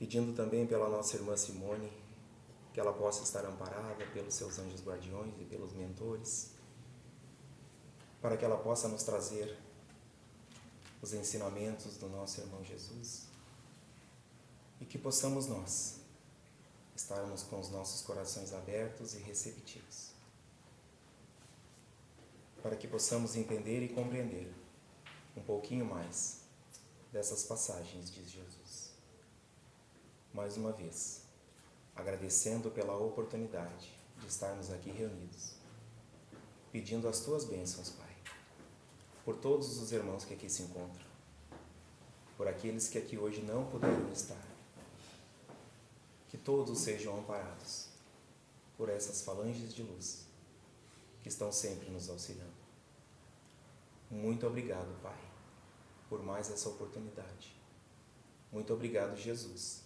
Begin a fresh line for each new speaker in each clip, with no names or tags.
pedindo também pela nossa irmã Simone, que ela possa estar amparada pelos seus anjos guardiões e pelos mentores, para que ela possa nos trazer os ensinamentos do nosso irmão Jesus e que possamos nós estarmos com os nossos corações abertos e receptivos, para que possamos entender e compreender um pouquinho mais dessas passagens de Jesus. Mais uma vez, agradecendo pela oportunidade de estarmos aqui reunidos, pedindo as Tuas bênçãos, Pai, por todos os irmãos que aqui se encontram, por aqueles que aqui hoje não puderam estar, que todos sejam amparados por essas falanges de luz que estão sempre nos auxiliando. Muito obrigado, Pai, por mais essa oportunidade. Muito obrigado, Jesus,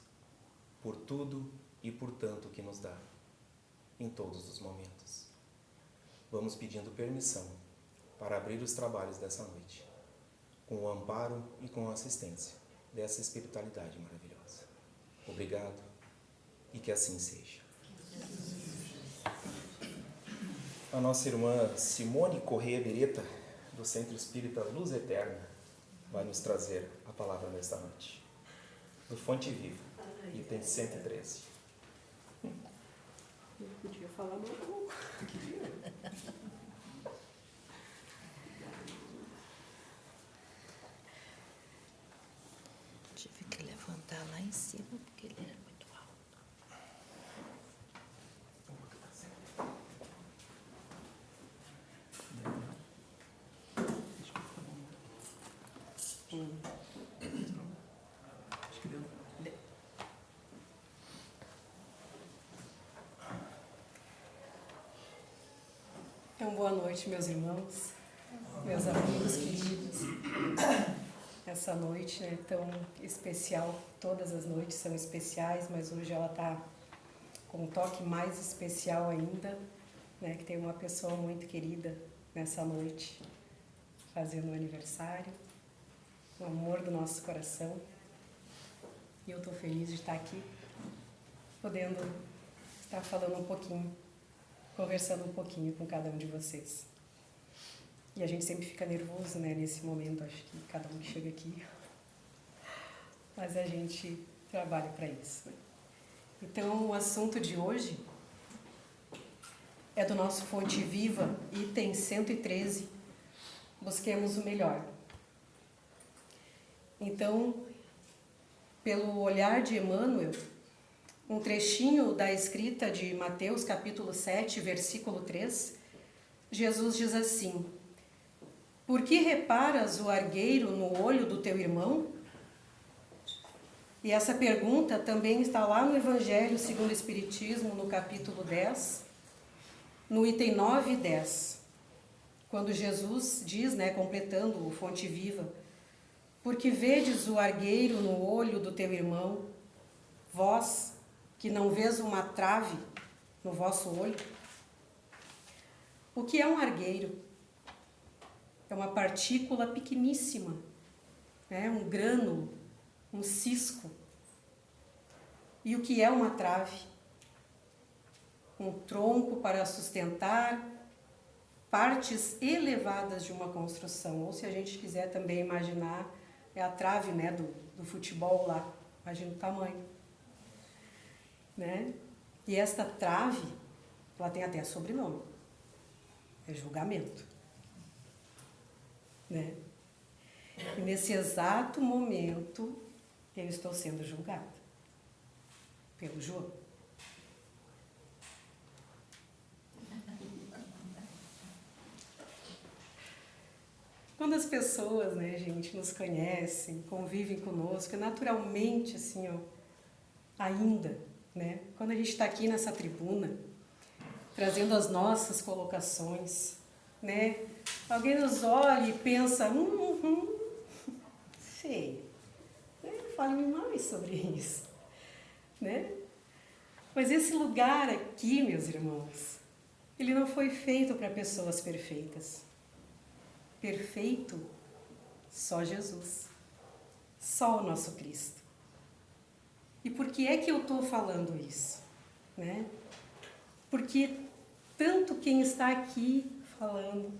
por tudo e por tanto que nos dá em todos os momentos. Vamos pedindo permissão para abrir os trabalhos dessa noite, com o amparo e com a assistência dessa espiritualidade maravilhosa. Obrigado e que assim seja. A nossa irmã Simone Correia Beretta, do Centro Espírita Luz Eterna, vai nos trazer a palavra nesta noite, do Fonte Viva, item 113.
Eu podia falar não.
Tive que levantar lá em cima porque ele era muito alto.
Acho que deu. Então, boa noite, meus irmãos, meus amigos queridos. Essa noite é tão especial, todas as noites são especiais, mas hoje ela está com um toque mais especial ainda, né, que tem uma pessoa muito querida nessa noite, fazendo o aniversário, o amor do nosso coração. E eu estou feliz de estar aqui, podendo estar falando um pouquinho, conversando um pouquinho com cada um de vocês. E a gente sempre fica nervoso, né, nesse momento, acho que cada um que chega aqui. Mas a gente trabalha para isso. Então, o assunto de hoje é do nosso Fonte Viva, item 113, Busquemos o Melhor. Então, pelo olhar de Emmanuel, um trechinho da escrita de Mateus, capítulo 7, versículo 3, Jesus diz assim: por que reparas o argueiro no olho do teu irmão? E essa pergunta também está lá no Evangelho segundo o Espiritismo, no capítulo 10, no item 9 e 10, quando Jesus diz, né, completando o Fonte Viva, porque vedes o argueiro no olho do teu irmão, vós que não vês uma trave no vosso olho? O que é um argueiro? É uma partícula pequeníssima, né? Um grânulo, um cisco. E o que é uma trave? Um tronco para sustentar partes elevadas de uma construção. Ou se a gente quiser também imaginar, é a trave, né, do futebol lá. Imagina o tamanho. Né? E esta trave, ela tem até sobrenome. É julgamento. Né? E nesse exato momento, eu estou sendo julgada pelo João. Quando as pessoas, né, gente, nos conhecem, convivem conosco, naturalmente, assim, ó, ainda, né, quando a gente está aqui nessa tribuna, trazendo as nossas colocações, né, alguém nos olha e pensa, sei, fale mais sobre isso, né? Mas esse lugar aqui, meus irmãos, ele não foi feito para pessoas perfeitas. Perfeito, só Jesus, só o nosso Cristo. E por que é que eu estou falando isso? Né? Porque tanto quem está aqui falando,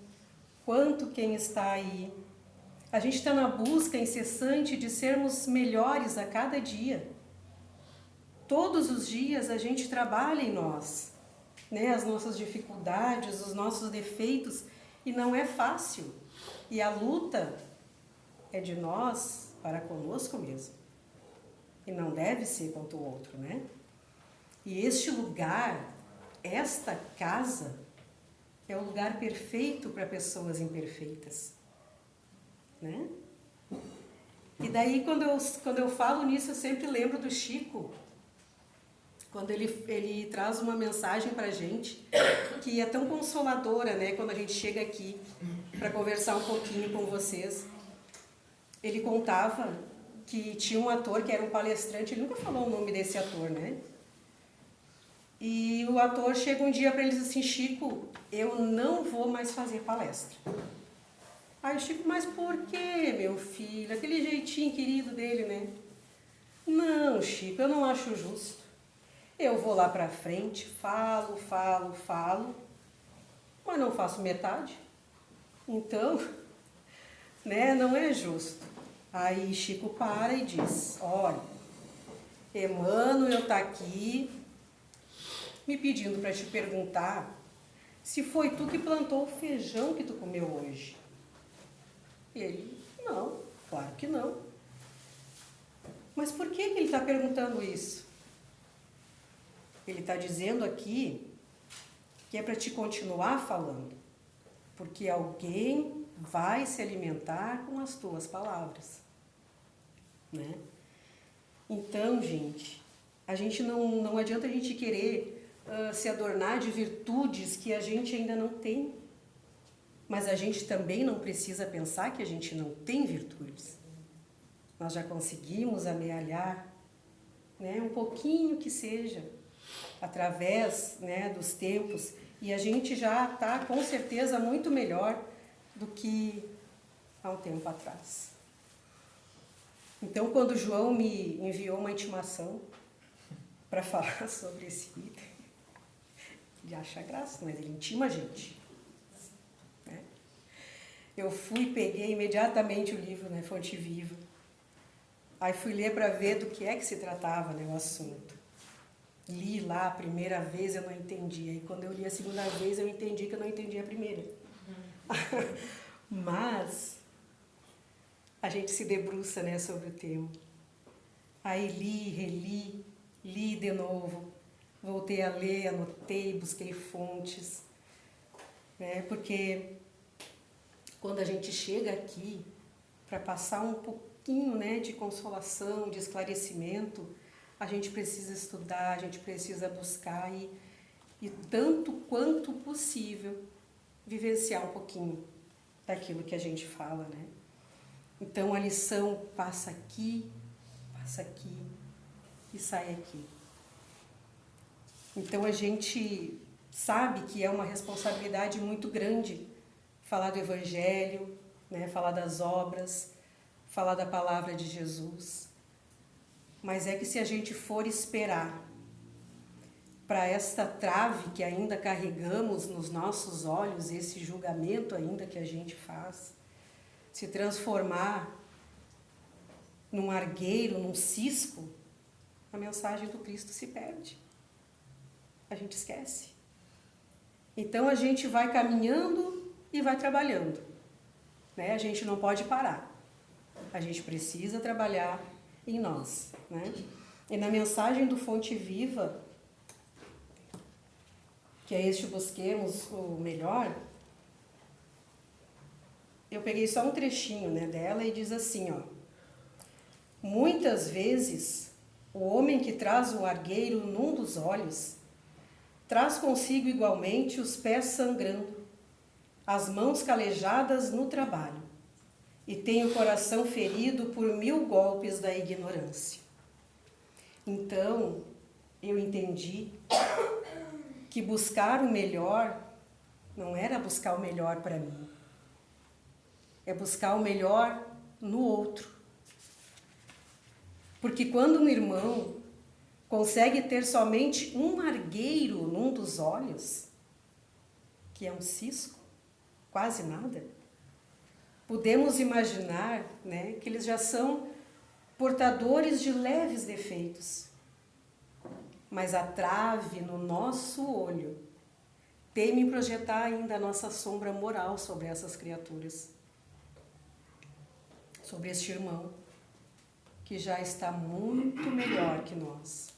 quanto quem está aí, a gente está na busca incessante de sermos melhores a cada dia. Todos os dias a gente trabalha em nós, né? As nossas dificuldades, os nossos defeitos, e não é fácil. E a luta é de nós para conosco mesmo. E não deve ser contra o outro, né? E este lugar, esta casa, é o lugar perfeito para pessoas imperfeitas, né? E daí, quando eu falo nisso, eu sempre lembro do Chico, quando ele traz uma mensagem para a gente, que é tão consoladora, né? Quando a gente chega aqui para conversar um pouquinho com vocês. Ele contava que tinha um ator que era um palestrante, ele nunca falou o nome desse ator, né? E o ator chega um dia para ele e diz assim: Chico, eu não vou mais fazer palestra. Aí o Chico: mas por quê, meu filho? Aquele jeitinho querido dele, né? Não, Chico, eu não acho justo. Eu vou lá para frente, falo, mas não faço metade. Então, né, não é justo. Aí Chico para e diz: olha, Emmanuel está aqui me pedindo para te perguntar se foi tu que plantou o feijão que tu comeu hoje. E ele: não, claro que não. Mas por que ele está perguntando isso? Ele está dizendo aqui que é para te continuar falando, porque alguém vai se alimentar com as tuas palavras, né? Então, gente, a gente não adianta a gente querer se adornar de virtudes que a gente ainda não tem, mas a gente também não precisa pensar que a gente não tem virtudes. Nós já conseguimos amealhar, né, um pouquinho que seja, através, né, dos tempos, e a gente já está com certeza muito melhor do que há um tempo atrás. Então, quando o João me enviou uma intimação para falar sobre esse item, ele acha graça, mas ele intima a gente, né? Eu peguei imediatamente o livro, né, Fonte Viva. Aí fui ler para ver do que é que se tratava, né, o assunto. Li lá a primeira vez, eu não entendi. Aí quando eu li a segunda vez, eu entendi que eu não entendi a primeira. Mas a gente se debruça, né, sobre o tema. Aí li de novo, voltei a ler, anotei, busquei fontes, né, porque quando a gente chega aqui para passar um pouquinho, né, de consolação, de esclarecimento, a gente precisa estudar, a gente precisa buscar e tanto quanto possível vivenciar um pouquinho daquilo que a gente fala, né? Então a lição passa aqui e sai aqui. Então a gente sabe que é uma responsabilidade muito grande falar do Evangelho, né? Falar das obras, falar da palavra de Jesus. Mas é que se a gente for esperar para esta trave que ainda carregamos nos nossos olhos, esse julgamento ainda que a gente faz, se transformar num argueiro, num cisco, a mensagem do Cristo se perde. A gente esquece. Então a gente vai caminhando e vai trabalhando, né? A gente não pode parar. A gente precisa trabalhar em nós, né? E na mensagem do Fonte Viva, que é este busquemos o melhor, eu peguei só um trechinho, né, dela e diz assim, ó: muitas vezes o homem que traz o argueiro num dos olhos traz consigo igualmente os pés sangrando, as mãos calejadas no trabalho, e tem o coração ferido por 1000 golpes da ignorância. Então, eu entendi que buscar o melhor não era buscar o melhor para mim, é buscar o melhor no outro. Porque quando um irmão consegue ter somente um margueiro num dos olhos, que é um cisco, quase nada, podemos imaginar, né, que eles já são portadores de leves defeitos. Mas a trave no nosso olho teme projetar ainda a nossa sombra moral sobre essas criaturas, sobre este irmão, que já está muito melhor que nós.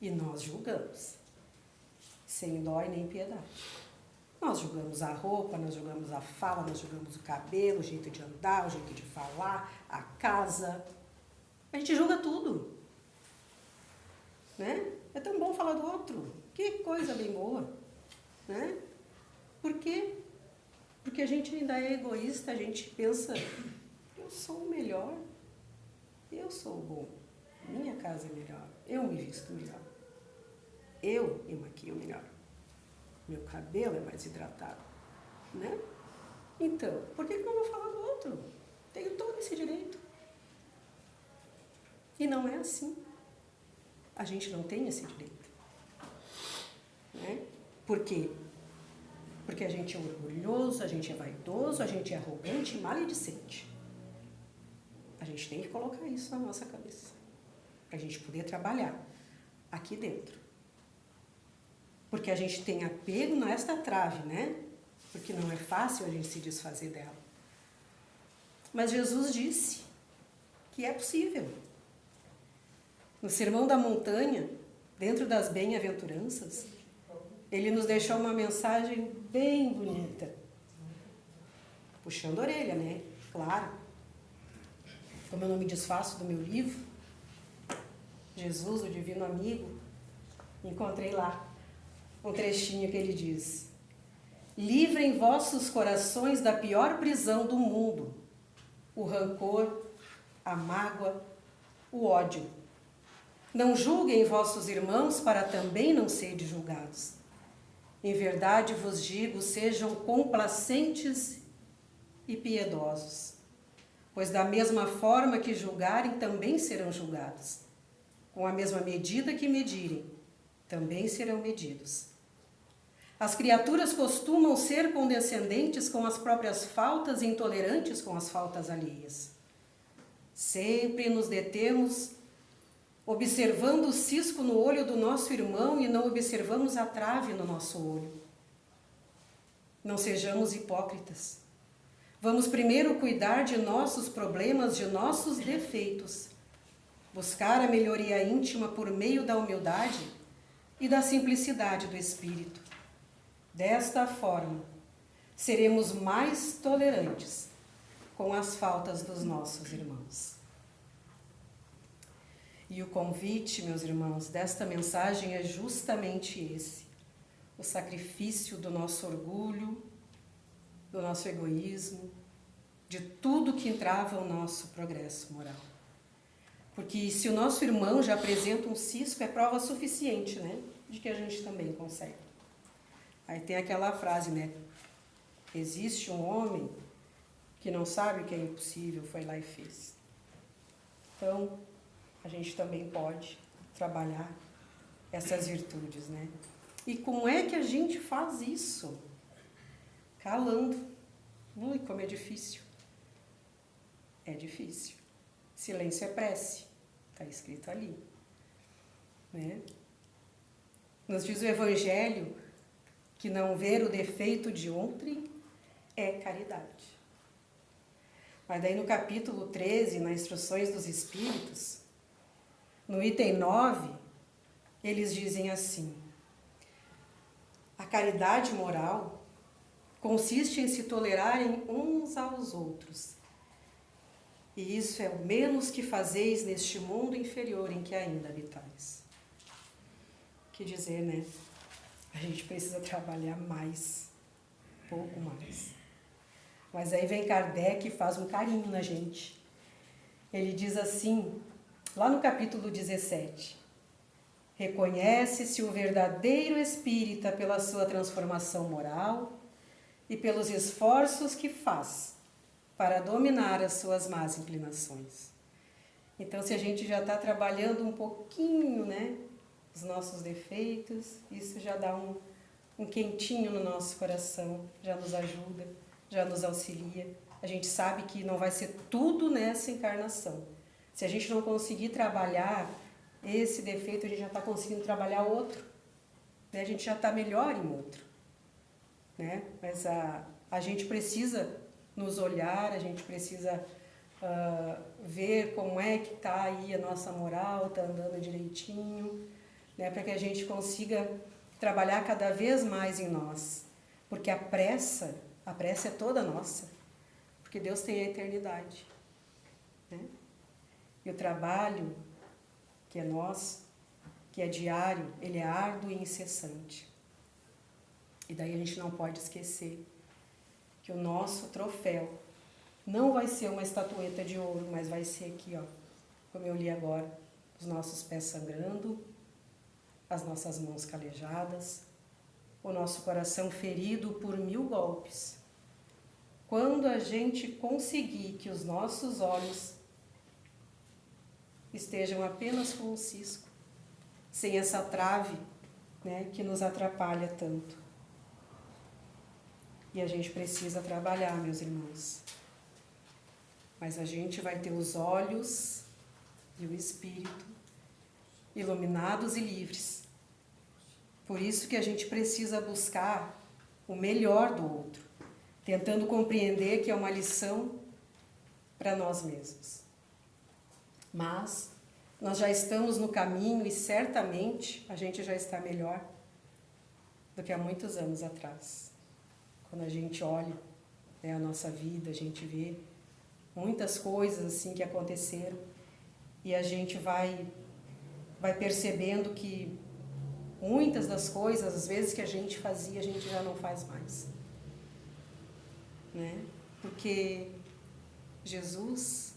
E nós julgamos, sem dó e nem piedade. Nós julgamos a roupa, nós julgamos a fala, nós julgamos o cabelo, o jeito de andar, o jeito de falar, a casa. A gente julga tudo, né? É tão bom falar do outro. Que coisa bem boa, né? Por quê? Porque a gente ainda é egoísta, a gente pensa, eu sou o melhor, eu sou o bom, minha casa é melhor, eu me visto melhor, eu me maquio melhor, meu cabelo é mais hidratado, né? Então, por que eu não vou falar do outro? Tenho todo esse direito. E não é assim. A gente não tem esse direito, né? Por quê? Porque a gente é orgulhoso, a gente é vaidoso, a gente é arrogante e maledicente. A gente tem que colocar isso na nossa cabeça, para a gente poder trabalhar aqui dentro. Porque a gente tem apego nesta trave, né? Porque não é fácil a gente se desfazer dela. Mas Jesus disse que é possível. No Sermão da Montanha, dentro das bem-aventuranças, ele nos deixou uma mensagem bem bonita. Puxando a orelha, né? Claro. Como eu não me desfaço do meu livro, Jesus, o Divino Amigo, encontrei lá um trechinho que ele diz: livrem vossos corações da pior prisão do mundo, o rancor, a mágoa, o ódio. Não julguem vossos irmãos para também não serem julgados. Em verdade vos digo, sejam complacentes e piedosos, pois da mesma forma que julgarem, também serão julgados. Com a mesma medida que medirem, também serão medidos. As criaturas costumam ser condescendentes com as próprias faltas e intolerantes com as faltas alheias. Sempre nos detemos observando o cisco no olho do nosso irmão e não observamos a trave no nosso olho. Não sejamos hipócritas. Vamos primeiro cuidar de nossos problemas, de nossos defeitos, buscar a melhoria íntima por meio da humildade e da simplicidade do espírito. Desta forma, seremos mais tolerantes com as faltas dos nossos irmãos. E o convite, meus irmãos, desta mensagem é justamente esse: o sacrifício do nosso orgulho, do nosso egoísmo, de tudo que entrava o nosso progresso moral. Porque se o nosso irmão já apresenta um cisco, é prova suficiente, né, de que a gente também consegue. Aí tem aquela frase, né? Existe um homem que não sabe o que é impossível, foi lá e fez. Então, a gente também pode trabalhar essas virtudes, né? E como é que a gente faz isso? Calando. Ui, como é difícil. É difícil. Silêncio é prece. Está escrito ali, né? Nos diz o Evangelho que não ver o defeito de outrem é caridade. Mas daí no capítulo 13, nas Instruções dos Espíritos, no item 9, eles dizem assim: a caridade moral consiste em se tolerarem uns aos outros. E isso é o menos que fazeis neste mundo inferior em que ainda habitais. Que dizer, né? A gente precisa trabalhar mais, pouco mais. Mas aí vem Kardec e faz um carinho na gente. Ele diz assim, lá no capítulo 17, reconhece-se o verdadeiro espírita pela sua transformação moral e pelos esforços que faz para dominar as suas más inclinações. Então, se a gente já está trabalhando um pouquinho, né, os nossos defeitos, isso já dá um quentinho no nosso coração, já nos ajuda, já nos auxilia. A gente sabe que não vai ser tudo nessa encarnação. Se a gente não conseguir trabalhar esse defeito, a gente já está conseguindo trabalhar outro. Né? A gente já está melhor em outro. Né? Mas a gente precisa nos olhar, a gente precisa ver como é que está aí a nossa moral, está andando direitinho, né? Para que a gente consiga trabalhar cada vez mais em nós. Porque a pressa é toda nossa. Porque Deus tem a eternidade. Né? E o trabalho que é nosso, que é diário, ele é árduo e incessante. E daí a gente não pode esquecer que o nosso troféu não vai ser uma estatueta de ouro, mas vai ser aqui, ó, como eu li agora, os nossos pés sangrando, as nossas mãos calejadas, o nosso coração ferido por 1000 golpes. Quando a gente conseguir que os nossos olhos estejam apenas com um cisco, sem essa trave, né, que nos atrapalha tanto. E a gente precisa trabalhar, meus irmãos. Mas a gente vai ter os olhos e o espírito iluminados e livres. Por isso que a gente precisa buscar o melhor do outro, tentando compreender que é uma lição para nós mesmos. Mas nós já estamos no caminho e certamente a gente já está melhor do que há muitos anos atrás. Quando a gente olha, né, a nossa vida, a gente vê muitas coisas assim que aconteceram e a gente vai percebendo que muitas das coisas, às vezes, que a gente fazia, a gente já não faz mais. Né? Porque Jesus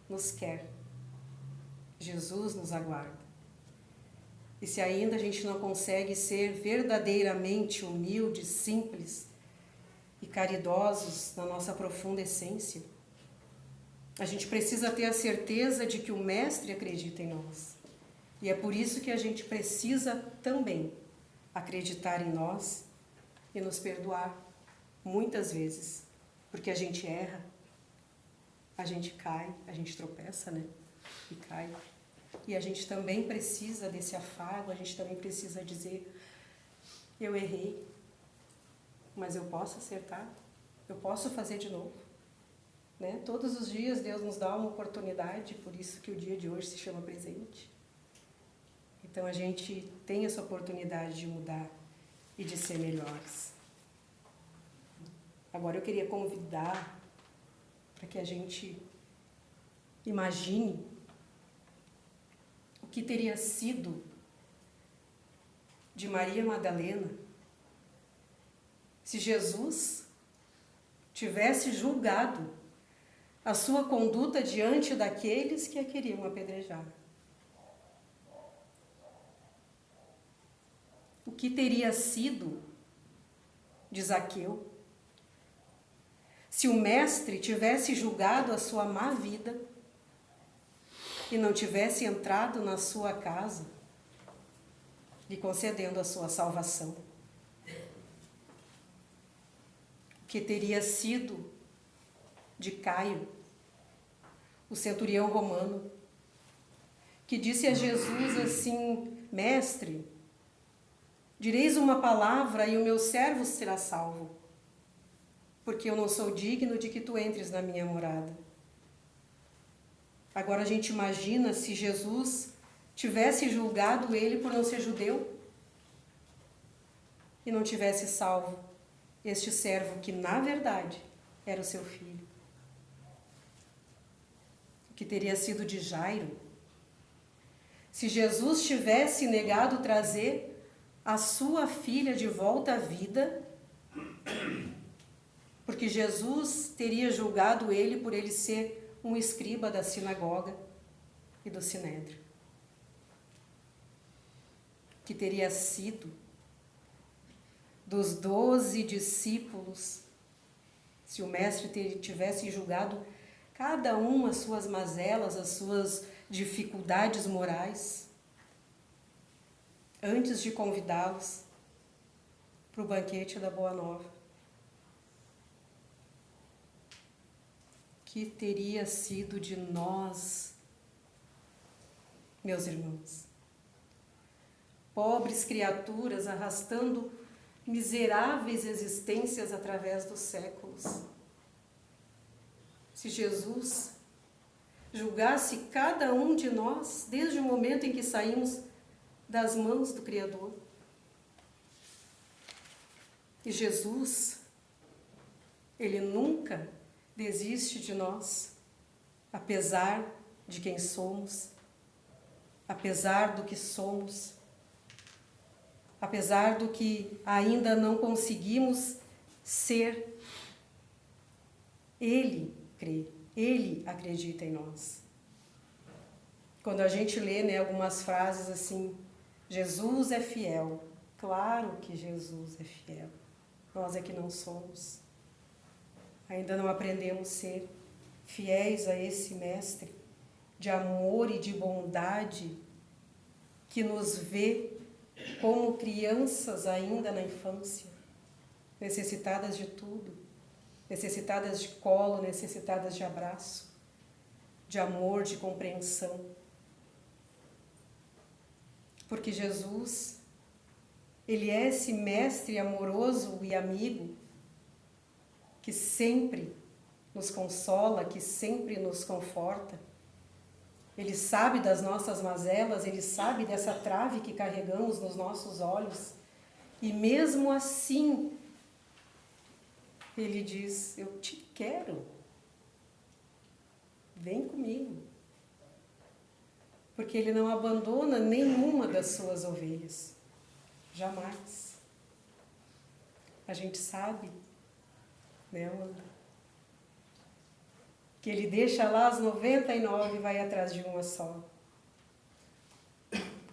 nos quer. Jesus nos aguarda. E se ainda a gente não consegue ser verdadeiramente humildes, simples e caridosos na nossa profunda essência, a gente precisa ter a certeza de que o Mestre acredita em nós. E é por isso que a gente precisa também acreditar em nós e nos perdoar muitas vezes. Porque a gente erra, a gente cai, a gente tropeça, né? E cai. E a gente também precisa desse afago, a gente também precisa dizer: eu errei, mas eu posso acertar, eu posso fazer de novo. Né? Todos os dias Deus nos dá uma oportunidade, por isso que o dia de hoje se chama presente. Então a gente tem essa oportunidade de mudar e de ser melhores. Agora eu queria convidar para que a gente imagine o que teria sido de Maria Madalena se Jesus tivesse julgado a sua conduta diante daqueles que a queriam apedrejar. O que teria sido de Zaqueu se o mestre tivesse julgado a sua má vida e não tivesse entrado na sua casa lhe concedendo a sua salvação? O que teria sido de Caio, o centurião romano, que disse a Jesus assim: Mestre, direis uma palavra e o meu servo será salvo, porque eu não sou digno de que tu entres na minha morada. Agora a gente imagina se Jesus tivesse julgado ele por não ser judeu e não tivesse salvo este servo que, na verdade, era o seu filho. O que teria sido de Jairo se Jesus tivesse negado trazer a sua filha de volta à vida, porque Jesus teria julgado ele por ele ser um escriba da sinagoga e do sinédrio. Que teria sido dos 12 discípulos se o mestre tivesse julgado cada um as suas mazelas, as suas dificuldades morais, antes de convidá-los para o banquete da Boa Nova. Que teria sido de nós, meus irmãos? Pobres criaturas arrastando miseráveis existências através dos séculos. Se Jesus julgasse cada um de nós desde o momento em que saímos das mãos do Criador. E Jesus, Ele nunca desiste de nós, apesar de quem somos, apesar do que somos, apesar do que ainda não conseguimos ser. Ele crê, Ele acredita em nós. Quando a gente lê, algumas frases assim, Jesus é fiel. Claro que Jesus é fiel. Nós é que não somos. Ainda não aprendemos a ser fiéis a esse Mestre de amor e de bondade que nos vê como crianças ainda na infância, necessitadas de tudo, necessitadas de colo, necessitadas de abraço, de amor, de compreensão. Porque Jesus, Ele é esse Mestre amoroso e amigo que sempre nos consola, que sempre nos conforta. Ele sabe das nossas mazelas, Ele sabe dessa trave que carregamos nos nossos olhos. E mesmo assim, Ele diz, eu te quero. Vem comigo. Porque Ele não abandona nenhuma das suas ovelhas. Jamais. A gente sabe, Amanda? Que Ele deixa lá as 99 e vai atrás de uma só.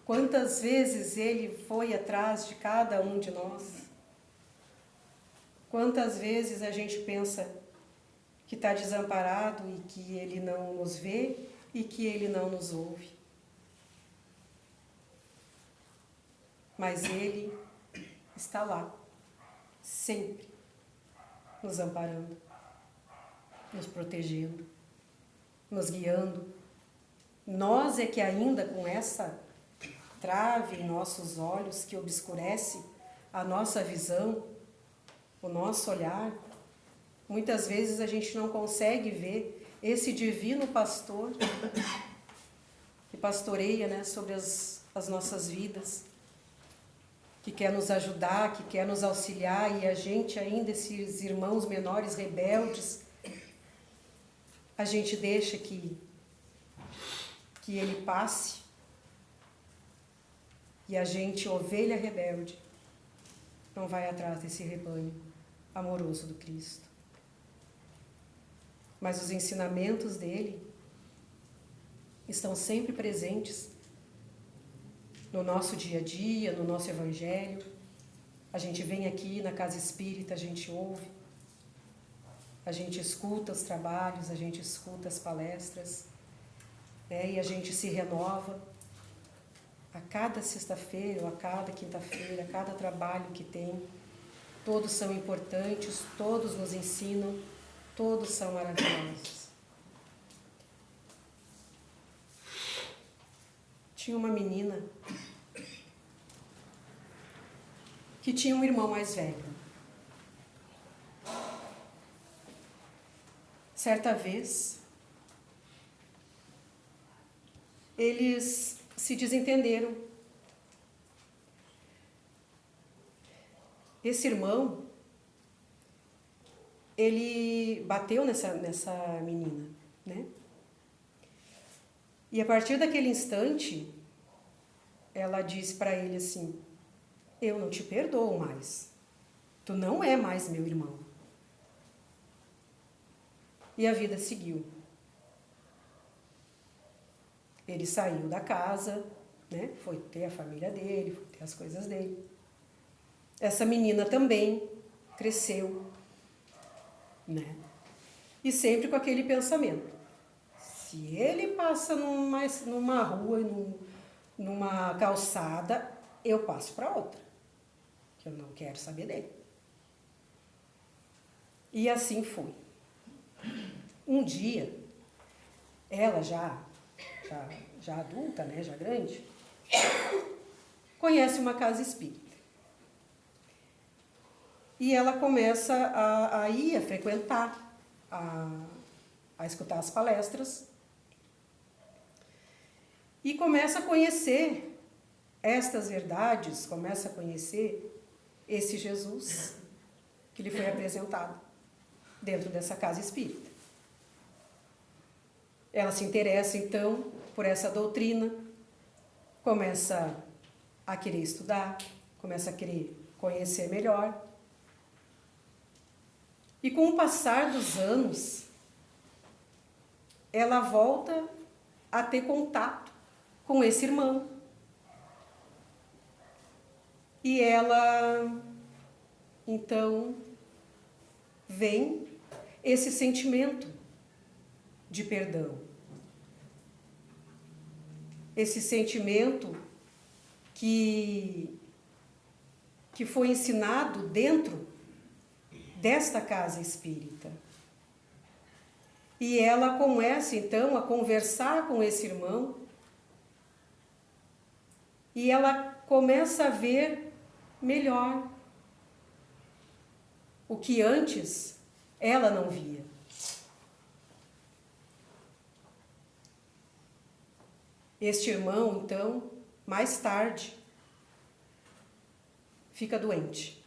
Quantas vezes Ele foi atrás de cada um de nós? Quantas vezes a gente pensa que está desamparado e que Ele não nos vê e que Ele não nos ouve? Mas Ele está lá, sempre, nos amparando, nos protegendo, nos guiando. Nós é que ainda com essa trave em nossos olhos que obscurece a nossa visão, o nosso olhar, muitas vezes a gente não consegue ver esse divino pastor que pastoreia, sobre as nossas vidas, que quer nos ajudar, que quer nos auxiliar, e a gente ainda, esses irmãos menores rebeldes, a gente deixa que ele passe, e a gente, ovelha rebelde, não vai atrás desse rebanho amoroso do Cristo. Mas os ensinamentos dele estão sempre presentes no nosso dia a dia, no nosso evangelho. A gente vem aqui na casa espírita, a gente ouve, a gente escuta os trabalhos, a gente escuta as palestras, e a gente se renova a cada sexta-feira ou a cada quinta-feira, a cada trabalho que tem. Todos são importantes, todos nos ensinam, todos são maravilhosos. Tinha uma menina que tinha um irmão mais velho. Certa vez, eles se desentenderam. Esse irmão, ele bateu nessa menina, E a partir daquele instante, ela disse para ele assim, eu não te perdoo mais. Tu não é mais meu irmão. E a vida seguiu. Ele saiu da casa, foi ter a família dele, foi ter as coisas dele. Essa menina também cresceu, E sempre com aquele pensamento. Se ele passa numa rua, numa calçada, eu passo para outra, que eu não quero saber dele. E assim foi. Um dia, ela já adulta, né, já grande, conhece uma casa espírita. E ela começa a ir, a frequentar, a escutar as palestras. E começa a conhecer estas verdades, começa a conhecer esse Jesus que lhe foi apresentado dentro dessa casa espírita. Ela se interessa, então, por essa doutrina, começa a querer estudar, começa a querer conhecer melhor. E com o passar dos anos, ela volta a ter contato com esse irmão. E ela, então, vem esse sentimento de perdão. Esse sentimento que foi ensinado dentro desta casa espírita. E ela começa, então, a conversar com esse irmão e ela começa a ver melhor o que antes ela não via. Este irmão, então, mais tarde, fica doente.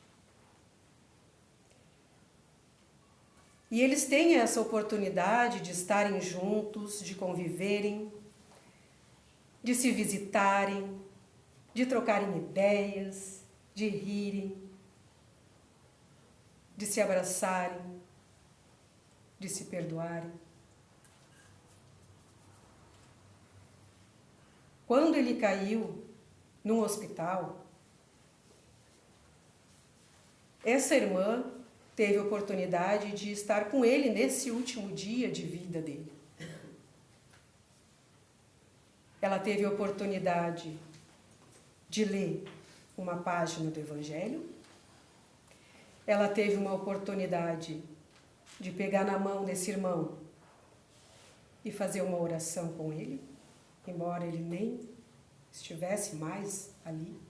E eles têm essa oportunidade de estarem juntos, de conviverem, de se visitarem, de trocarem ideias, de rirem, de se abraçarem, de se perdoarem. Quando ele caiu num hospital, essa irmã teve a oportunidade de estar com ele nesse último dia de vida dele. Ela teve a oportunidade de ler uma página do Evangelho. Ela teve uma oportunidade de pegar na mão desse irmão e fazer uma oração com ele, embora ele nem estivesse mais ali.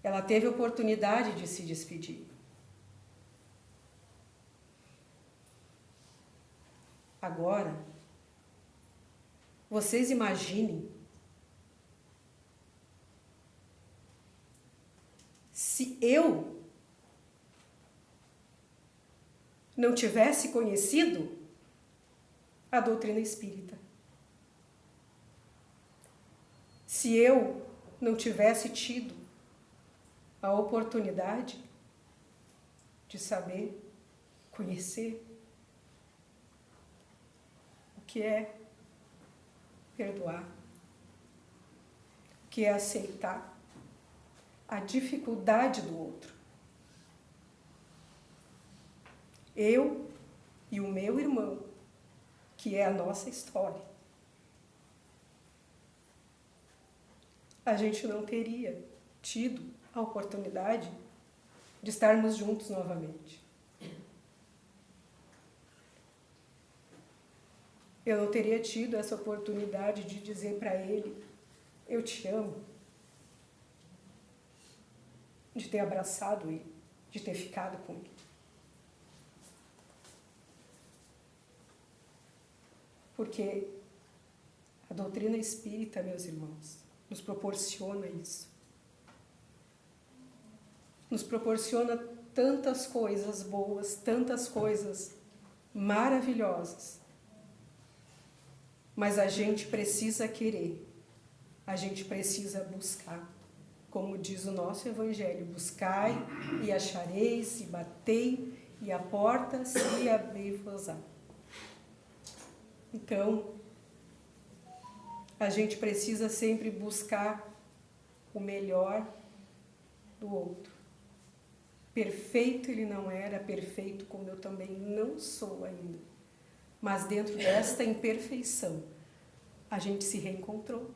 Ela teve a oportunidade de se despedir. Agora, vocês imaginem se eu não tivesse conhecido a doutrina espírita. Se eu não tivesse tido a oportunidade de saber, conhecer o que é perdoar, o que é aceitar a dificuldade do outro. Eu e o meu irmão, que é a nossa história, a gente não teria tido a oportunidade de estarmos juntos novamente. Eu não teria tido essa oportunidade de dizer para ele, eu te amo, de ter abraçado ele, de ter ficado com ele. Porque a doutrina espírita, meus irmãos, nos proporciona isso. Nos proporciona tantas coisas boas, tantas coisas maravilhosas. Mas a gente precisa querer, a gente precisa buscar. Como diz o nosso Evangelho, buscai e achareis, e batei, e a porta se abrir-vos-á. Então, a gente precisa sempre buscar o melhor do outro. Perfeito ele não era, perfeito como eu também não sou ainda. Mas dentro desta imperfeição, a gente se reencontrou.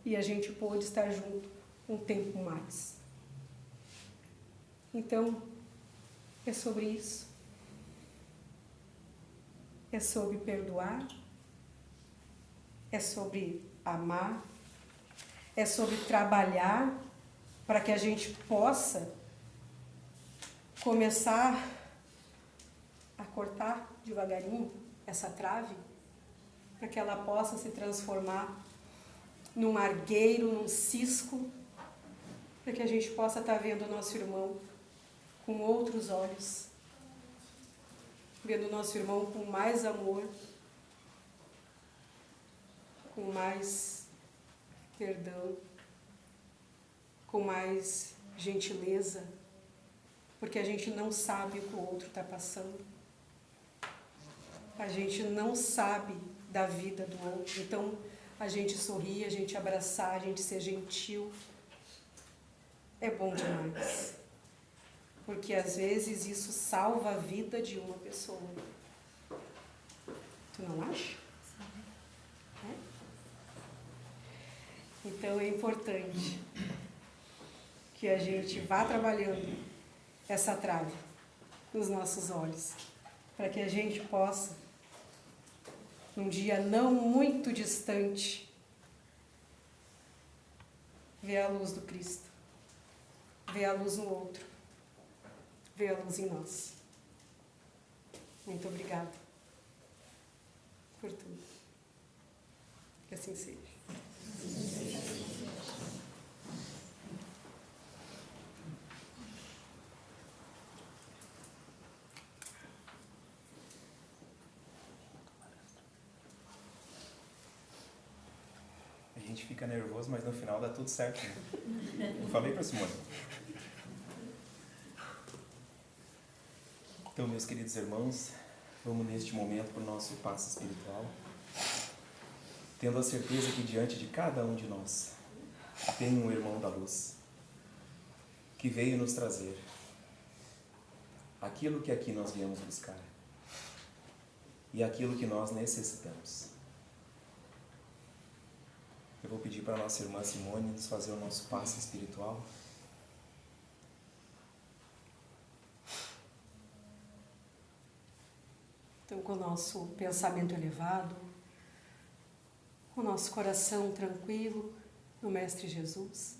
e a gente pôde estar junto um tempo mais. Então, é sobre isso. É sobre perdoar, é sobre amar, é sobre trabalhar para que a gente possa começar a cortar devagarinho essa trave, para que ela possa se transformar num argueiro, num cisco, para que a gente possa estar vendo o nosso irmão com outros olhos, vendo o nosso irmão com mais amor, com mais perdão, com mais gentileza, porque a gente não sabe o que o outro está passando. A gente não sabe da vida do outro. Então, a gente sorrir, a gente abraçar, a gente ser gentil. É bom demais. Porque, às vezes, isso salva a vida de uma pessoa. Tu não acha? É? Então, é importante que a gente vá trabalhando essa trave nos nossos olhos, para que a gente possa, num dia não muito distante, ver a luz do Cristo, ver a luz no outro, ver a luz em nós. Muito obrigada por tudo. Que assim seja.
A gente fica nervoso, mas no final dá tudo certo, né? Eu falei para Simone. Então, meus queridos irmãos, vamos neste momento para o nosso passo espiritual, tendo a certeza que diante de cada um de nós tem um irmão da luz que veio nos trazer aquilo que aqui nós viemos buscar e aquilo que nós necessitamos. Eu vou pedir para a nossa irmã Simone nos fazer o nosso passe espiritual.
Então, com o nosso pensamento elevado, com o nosso coração tranquilo no Mestre Jesus,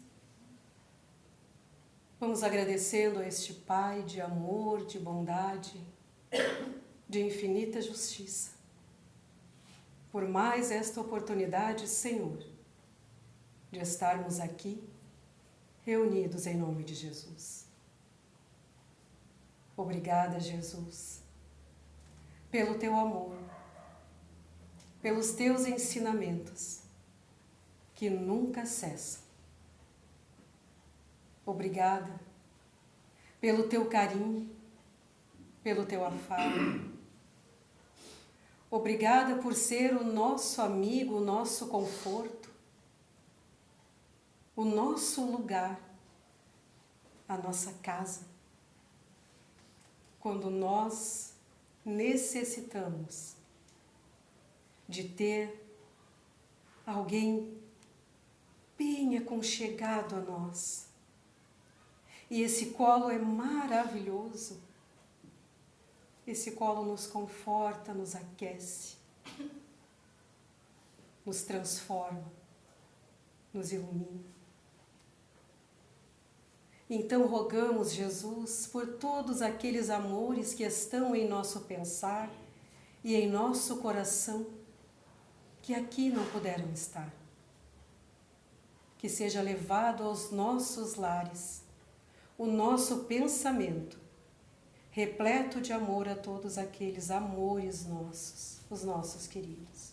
vamos agradecendo a este Pai de amor, de bondade, de infinita justiça, por mais esta oportunidade, Senhor, de estarmos aqui reunidos em nome de Jesus. Obrigada, Jesus, pelo teu amor, pelos teus ensinamentos, que nunca cessam. Obrigada pelo teu carinho, pelo teu afago. Obrigada por ser o nosso amigo, o nosso conforto, o nosso lugar, a nossa casa, quando nós necessitamos de ter alguém bem aconchegado a nós. E esse colo é maravilhoso. Esse colo nos conforta, nos aquece, nos transforma, nos ilumina. Então rogamos, Jesus, por todos aqueles amores que estão em nosso pensar e em nosso coração, que aqui não puderam estar. Que seja levado aos nossos lares o nosso pensamento, repleto de amor a todos aqueles amores nossos, os nossos queridos.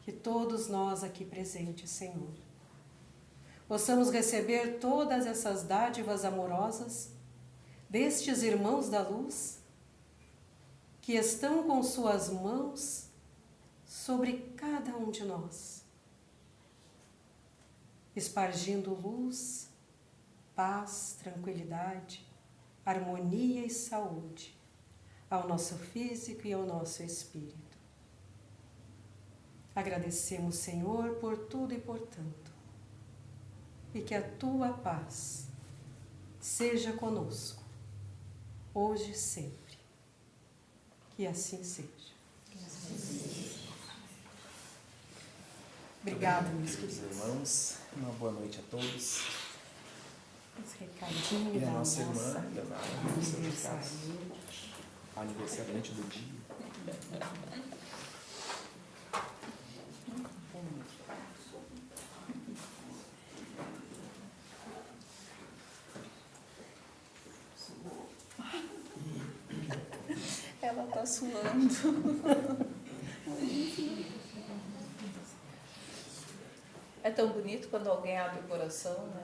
Que todos nós aqui presentes, Senhor, possamos receber todas essas dádivas amorosas destes irmãos da luz que estão com suas mãos sobre cada um de nós, espargindo luz, paz, tranquilidade, harmonia e saúde ao nosso físico e ao nosso espírito. Agradecemos, Senhor, por tudo e por tanto. E que a tua paz seja conosco, hoje e sempre. Que assim seja. Obrigada, meus queridos.
Irmãos, uma boa noite a todos.
Os recadinhos
E a
da
nossa irmã,
nossa
Leonardo, seu recado. Aniversariante do dia.
Ela tá suando. É tão bonito quando alguém abre o coração, né?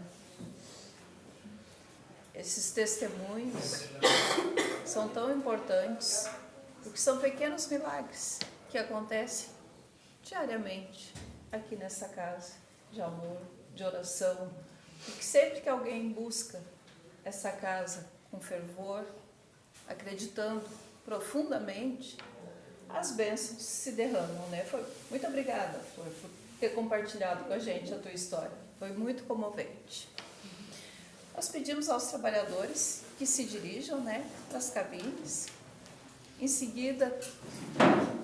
Esses testemunhos são tão importantes, porque são pequenos milagres que acontecem diariamente aqui nessa casa de amor, de oração, e que sempre que alguém busca essa casa com fervor, acreditando profundamente, as bênçãos se derramam, né? Muito obrigada, Flor, por ter compartilhado com a gente a tua história. Foi muito comovente. Nós pedimos aos trabalhadores que se dirijam, né, para as cabines. Em seguida,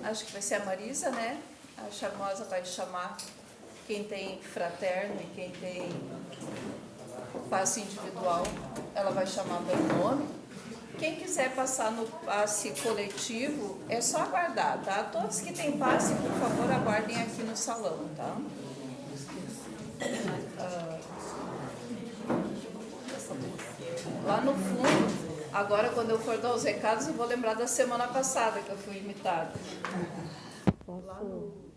acho que vai ser a Marisa, né? A Charmosa vai chamar quem tem fraterno e quem tem passe individual. Ela vai chamar pelo nome. Quem quiser passar no passe coletivo, é só aguardar, tá? Todos que têm passe, por favor, aguardem aqui no salão, tá? Lá no fundo, agora quando eu for dar os recados, eu vou lembrar da semana passada que eu fui imitada. Lá no